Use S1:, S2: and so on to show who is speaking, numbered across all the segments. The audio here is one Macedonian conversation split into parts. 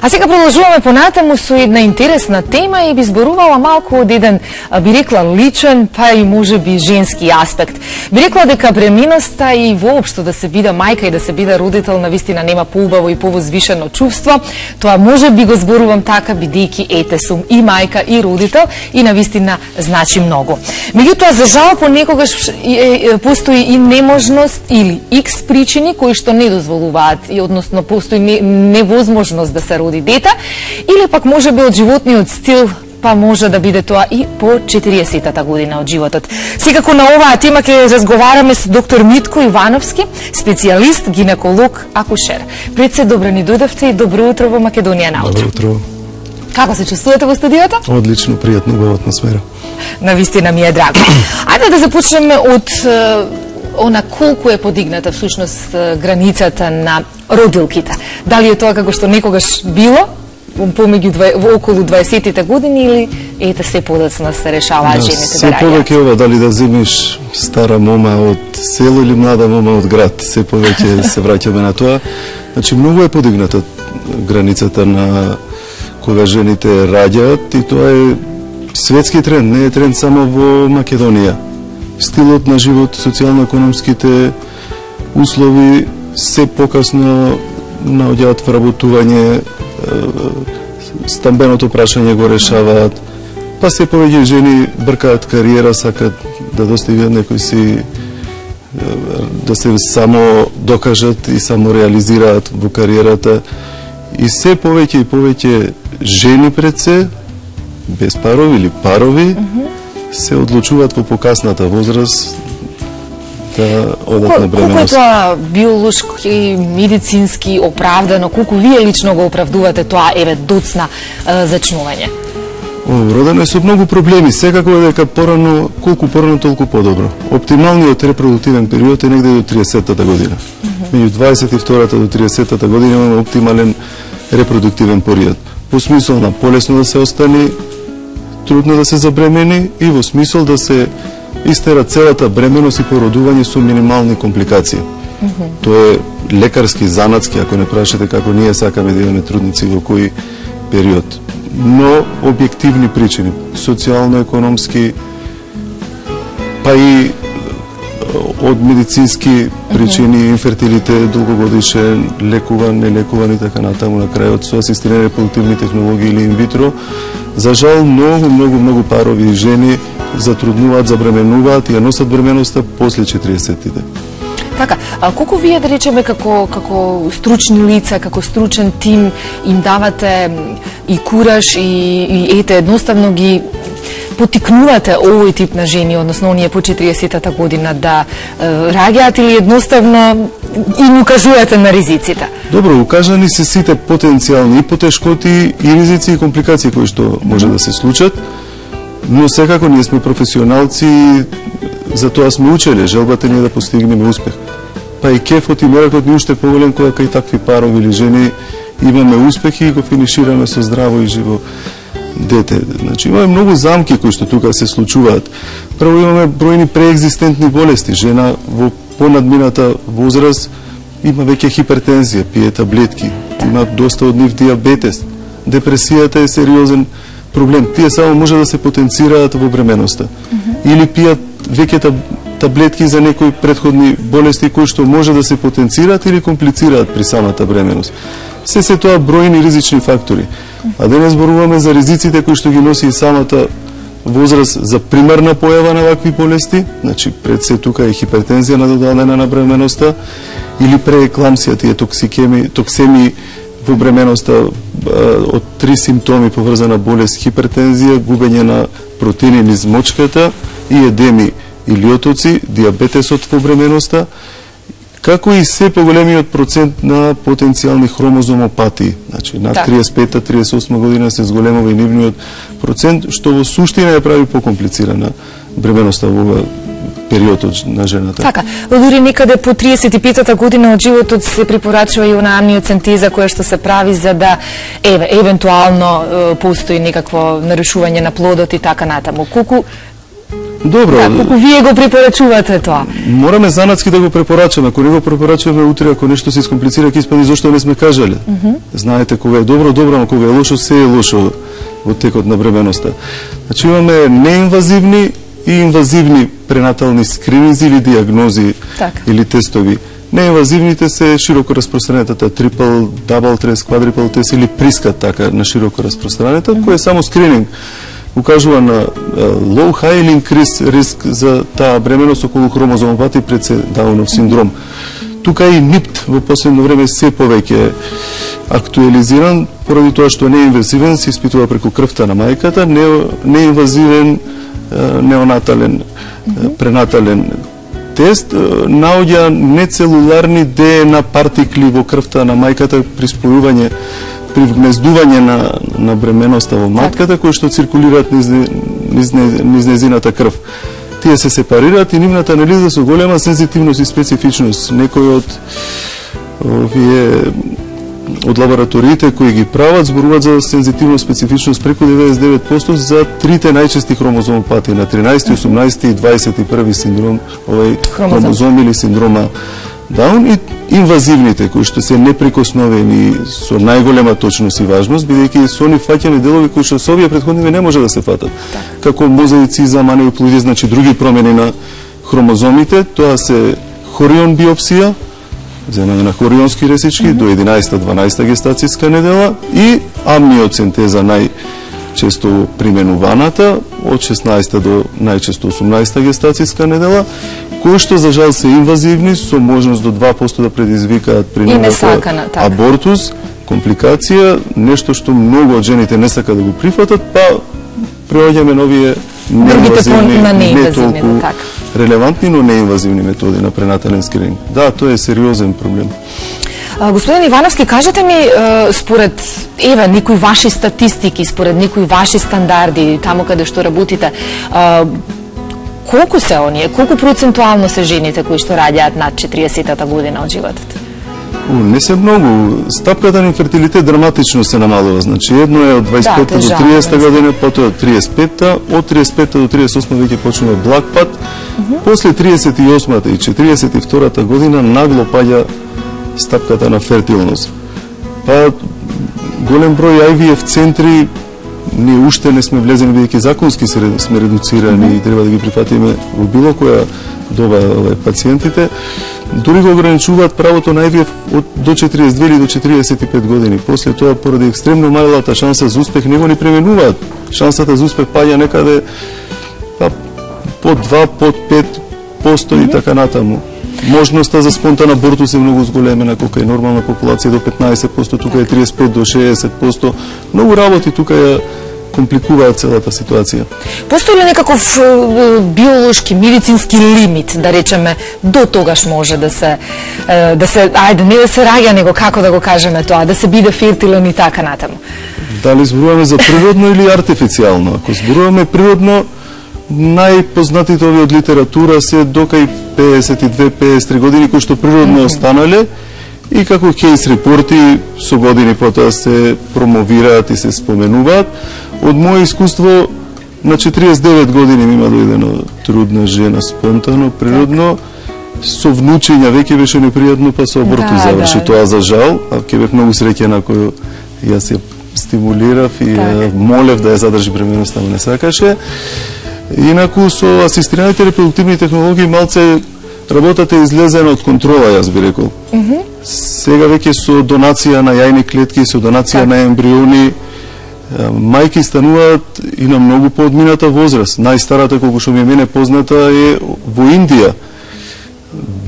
S1: А сега продолжуваме понатаму со една интересна тема и би зборувала малку од еден, би рекла, личен, па и можеби женски аспект. Би рекла дека бременоста и воопшто да се биде мајка и да се биде родител навистина нема поубаво и повозвишено чувство. Тоа можеби го зборувам така бидејќи ете сум и мајка и родител и навистина значи многу. Меѓутоа за жал понекогаш постои и неможност или икс причини кои што не дозволуваат и односно постои невозможност да се роди дете, или пак може би од животниот стил, па може да биде тоа и по 40-та година од животот. Секако на оваа тема ќе разговараме со доктор Митко Ивановски, специјалист, гинеколог, акушер. Пред се добро ни дојдовте и добро утро во Македонија наутро.
S2: Добро утро.
S1: Како се чувствувате во студиото?
S2: Одлично, пријатно, убава атмосфера.
S1: Навистина ми е драго. Ајде да започнеме од она колку е подигната всушност границата на родилките. Дали е тоа како што некогаш било, во околу 20-тите години, или ете се подоцна се решаваат жените да раѓаат?
S2: Се повеќе ова, дали да земиш стара мома од село или млада мома од град, се повеќе се враќаме на тоа. Значи, многу е подигната границата на кога жените раѓаат и тоа е светски тренд, не е тренд само во Македонија. Стилот на живот, социјално-економските услови се покасно наоѓаат вработување, стамбеното прашање го решаваат, па се повеќе жени бркаат кариера, сакат да достигнат некој си, да се само докажат и само реализираат во кариерата. И се повеќе и повеќе жени пред се, без парови или парови, се одлучуваат во покасната возраст да одат на бременост.
S1: Колку е тоа биолошки, медицински оправдано, колку вие лично го оправдувате тоа, доцна зачнување?
S2: Родено е со многу проблеми, секако е дека порано, колку порано толку подобро. Оптималниот репродуктивен период е негде до 30-та година. Меѓу 22-та до 30-та година имаме оптимален репродуктивен период. Во смисол на полесно да се остане трудно да се забремени и во смисол да се истера целата бременост и породување со минимални компликации. Тоа е лекарски, занатски, ако не прашате како ние сакаме да имаме трудници во кој период. Но објективни причини, социјално-економски, па и од медицински причини, инфертилитет, долгогодишен, лекуван, нелекуван и така натаму, на крајот со асистирани репродуктивни технологии или инвитро. За жал, многу парови и жени затруднуваат, забременуваат и ја носат бременоста после 40-тите.
S1: Така, а колку вие, да речеме, како стручни лица, како стручен тим, им давате и кураж и ете, едноставно ги потикнувате овој тип на жени, односно оние по 40-та година да раѓаат, или едноставно им укажувате на ризиците?
S2: Добро, укажани се сите потенцијални и потешкоти и ризици и компликации кои што може да се случат, но секако ние сме професионалци и за тоа сме учеле, желбата ни е да постигнеме успех. Па и кефот и меракот ни уште поголем кога кај такви парови или жени имаме успехи и го финишираме со здраво и живо дете. Значи, имаме многу замки кои што тука се случуваат. Прво имаме бројни преекзистентни болести. Жена во понадмината возраст има веќе хипертензија, пие таблетки, има доста од нив диабетес. Депресијата е сериозен проблем. Тие само може да се потенцираат во бременоста. Или пијат веќе таблетки за некои претходни болести кои што може да се потенцираат или комплицираат при самата бременост. Се тоа бројни ризични фактори. А денес зборуваме за ризиците кои што ги носи и самата возраст за примарна појава на вакви болести, значи пред се тука е хипертензија надодадена на бременоста, или преекламсија, тие токсеми во бременоста од 3 симптоми поврзана болест, хипертензија, губење на протеини низ мочката и едеми или отоци, диабетесот во бременоста, како и се поголемиот процент на потенцијални хромозомопатии. Значи, над 35-38 година се зголемува и нивниот процент, што во суштина ја прави покомплицирана бременоста во периодот на жената.
S1: Така, дури некаде по 35-та година од животот се препорачува и она амниоцентеза која што се прави за да евентуално постои некакво нарушување на плодот и така натаму. Колку
S2: Добро.
S1: Да, колку вие го препорачувате тоа?
S2: Мораме занатски да го препорачаме. Ако не го препорачуваме утре, ако нешто се искомплицира, ќе испади зошто не сме кажале. Знаете, кога е добро, добро, но кога е лошо, се е лошо во текот на бременоста. Значи имаме неинвазивни и инвазивни пренатални скрининзи или диагнози или тестови. Неинвазивните се широко распространетата трипл, дабл тест, квадрипл тест или прискат така на широко распространета, кој е само скрининг. Укажува на low, high или increase риск за таа бременост околу хромозомопатија пред се Даунов синдром. Тука и НИПТ во последно време се повеќе актуализиран, поради тоа што неинвазивен се испитува преку крвта на мајката, неинвазивен неонатален пренатален тест наоѓа нецелуларни ДНА партикли во крвта на мајката при спојување, при вгнездување на бременоста во матката, кои што циркулираат низ нејзината крв. Тие се сепарираат и нивната анализа со голема сензитивност и специфичност. Некои од лабораториите кои ги прават зборуваат за сензитивност, специфичност преку 99% за трите најчести хромозомопатии на 13, 18 и 21 синдром, хромозом или синдрома Даун, и инвазивните кои што се неприкосновени со најголема точност и важност, бидејќи со они фаќаме делови кои што со овие претходниви не може да се фатат. Како мозаицизам, анеуплоидија, значи други промени на хромозомите, тоа се хорион биопсија, земање на хорионски ресички до 11-12 гестацијска недела и амниоцентеза најчесто применуваната од 16 до најчесто 18 гестацијска недела, кои што за жал се инвазивни со можност до 2% да предизвикаат принудата абортус, компликација, нешто што многу од жените не сака да го прифатат, па преоѓаме на овие неинвазивни, не толку релевантни, но неинвазивни методи на пренатален скрининг. Да, тоа е сериозен проблем.
S1: Господин Ивановски, кажете ми, според некои ваши статистики, според некои ваши стандарди, таму каде што работите, колку се оние, колку процентуално се жените кои што раѓаат над 40-та година од животот?
S2: Не се многу. Стапката на инфертилитет драматично се намалува. Значи, едно е од 25-та до 30-та година, потоа од 35-та, од 35-та до 38-та веќе почнува благ пат. После 38-та и 42-та година нагло паѓа стапката на фертилност. Па голем број IVF центри ние уште не сме влезени, бидејќи законски сме редуцирани и треба да ги прифатиме во било која доба пациентите, дури го ограничуваат правото на IVF до 42 или до 45 години. После тоа, поради екстремно малата шанса за успех, не го ни пременуваат. Шансата за успех паѓа некаде под 2, под 5% и така натаму. Можноста за спонтан абортус е многу зголемена, колку е нормална популација до 15%, тука е 35 до 60%. Многу работи тука ја компликуваат целата ситуација.
S1: Постои ли некаков биолошки, медицински лимит, да речеме, до тогаш може да се ајде, не да се раѓа, него како да го кажеме тоа, да се биде фертилен и така натаму?
S2: Дали зборуваме за природно или артифицијално? Ако зборуваме природно, најпознатите ови од литература се докај 52-53 години кои што природно останале и како кейс репорти со години потоа се промовираат и се споменуваат. Од моје искуство на 49 години ми има дојдено трудна жена спонтано, природно, со внучиња, веќе беше непријатно, па со абортус заврши. Тоа за жал, а ќе бев многу среќен ако јас ја стимулирав и молев да ја задржи бременоста, но не сакаше. Инаку со асистираните репродуктивни технологии малце работата е излезена од контрола, јас би рекол. Сега веќе со донација на јајни клетки, со донација на ембриони, мајки стануваат и на многу поодмината возраст. Најстарата, колку што ми е мене позната, е во Индија.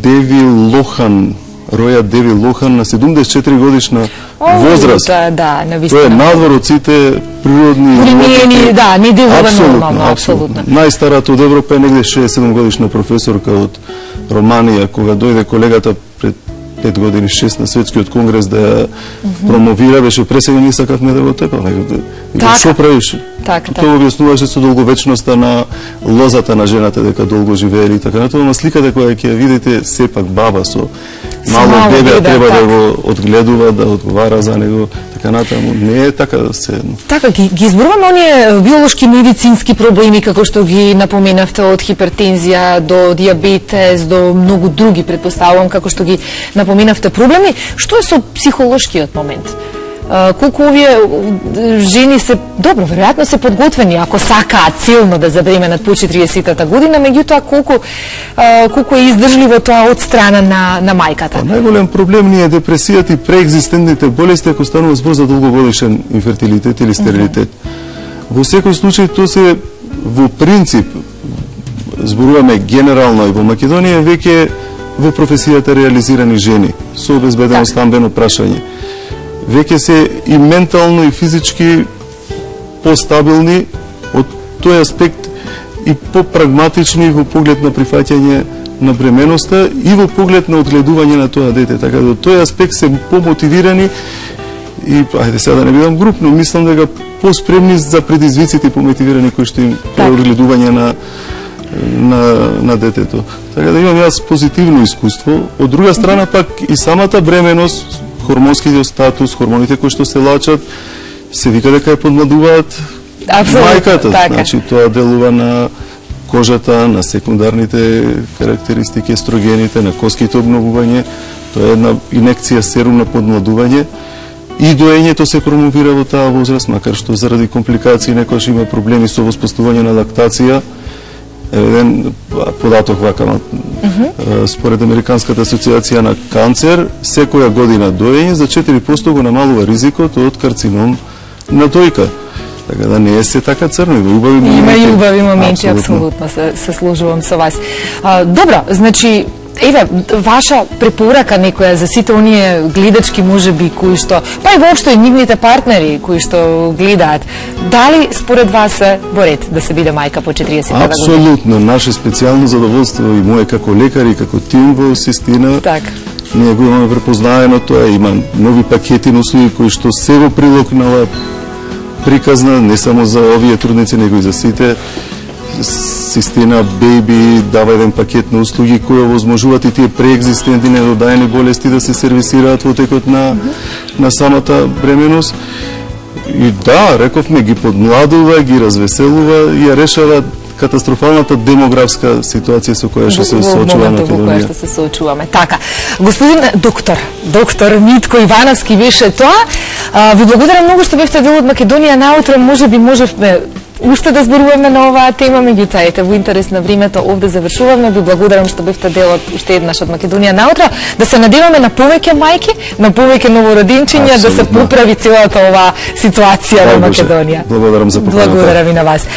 S2: Деви Лохан, роја Деви Лохан на 74 годишна возраст.
S1: Да, навистина.
S2: Тоа е надвор од сите природни
S1: примени, да, не делува нормално, апсолутно.
S2: Најстарата од Европа е негде 67 годишна професорка од Романија, кога дојде колегата пред 5 години, 6 на Светскиот конгрес да ја промовира, беше пресега ние сакавме да го тепаме. Што правиш? Тоа објаснуваше со долговечноста на лозата на жената, дека долго живеели и така натаму, ама сликата која ќе ја видите, сепак баба со мало бебе треба да го одгледува, да одговара за него. така натаму. Не е така да се...
S1: Така, ги изборуваме оние биолошки медицински проблеми, како што ги напоменавте, од хипертензија до диабетес, до многу други, предпоставувам, како што ги напоменавте проблеми. Што е со психолошкиот момент? Колку овие жени се, добро, веројатно се подготвени, ако сакаат силно да забременат по 40-та година, меѓутоа колку е издржливо тоа од страна на мајката?
S2: Најголем проблем ни е депресијата и преекзистентните болести ако станува збор за долгогодишен инфертилитет или стерилитет. Во секој случај тоа се во принцип зборуваме генерално и во Македонија веќе во професијата реализирани жени со обезбедено стамбено прашање. Веќе се и ментално и физички постабилни од тој аспект и попрагматични во поглед на прифаќање на бременоста и во поглед на одгледување на тоа дете. Така да тој аспект се помотивирани и, ајде сега да не бидам груб, но мислам дека поспремни за предизвиците и помотивирани кои што им одгледување на детето. Така да имам јас позитивно искуство. Од друга страна пак и самата бременост, хормонскиот статус, хормоните кои што се лачат, се вика дека ја подмладуваат мајката. Значи, тоа делува на кожата, на секундарните карактеристики, естрогените, на коските обновување. Тоа е една инекција серум на подмладување. И доењето се промовира во таа возраст, макар што заради компликации некојаш има проблеми со воспоставување на лактација. Еден податок вака, според Американската асоциација на канцер, секоја година доење за 4% го намалува ризикот од карцином на дојка. Така да не е се така црно, има убави моменти.
S1: Има и убави моменти, апсолутно се сложувам со вас. Добро, значи, еве, ваша препорака некоја за сите оние гледачки можеби кои што, па и воопшто и нивните партнери кои што гледаат, дали според вас е во ред да се биде мајка по 40 година?
S2: Апсолутно, наше специјално задоволство и мое како лекар и како тим во Систина.
S1: Така.
S2: Ние го имаме препознаено тоа, има нови пакети на услуги кои што се во прилог на оваа приказна, не само за овие трудници, него и за сите. Систина Baby дава еден пакет на услуги кои овозможуваат и тие преекзистентни недодаени болести да се сервисираат во текот на самата бременост. И да, рековме, ги подмладува, ги развеселува и ја решава катастрофалната демографска ситуација со која што се соочува Македонија. Во која
S1: што се соочуваме. Така, господин доктор Митко Ивановски беше тоа. Ви благодарам многу што бевте дел од Македонија наутро, можевме уште да зборуваме на оваа тема, меѓутоа ете во интерес на времето овде завршуваме. Ви благодарам што бевте дел од уште еднаш од Македонија наутро. Да се надеваме на повеќе мајки, на повеќе новороденчиња, да се поправи целата оваа ситуација во Македонија.
S2: Благодарам за поканата.
S1: Благодарам и на вас.